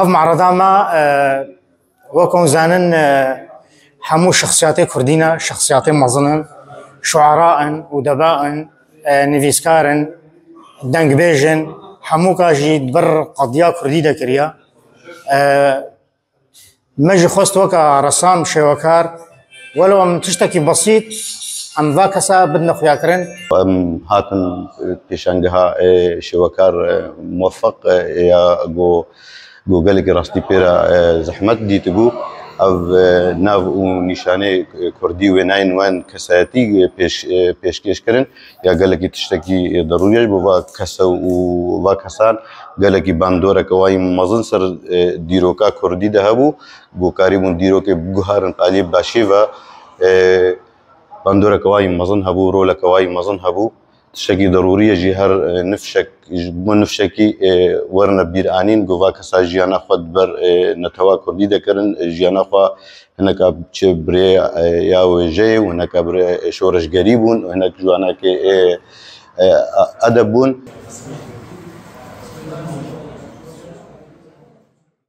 اف معرضا ما وكون زانن حمو شخصياتي كردينا، شخصياتي مظنن، شعراء ودباء نفيسكارن دنگ بيجن حمو كاجي دبر قضية كردي دكريا مجي خوست وكا رسام شوكار ولو ام تشتكي بسيط ام ذاكسا بدنا خياكرن ام هاتن بيشانجها شوكار موفق يا جو قالك راستي بيرا زحمت دي تبو او ناف و نشانه كردي ويناين وان كساتي بيش كيش كرن يا قالك تشتكي ضروري بوا كسا و كسان قالك باندورا كواي مزن سر ديروكا كردي دهبو بو كاريبون ديروكا بوهارن طالب باشيفا باندورا كواي مزن هبو رولا كواي مزن هبو تشتكي ضرورية جهر نفشك بون نفشكي ورنا بيرانين جوفا كسا جيانا خود بر نتوا كردي دكرن جيانا خوا هناك بري يا وجي وهناك بري شورش قريبون وهناك جوانا كي أدبون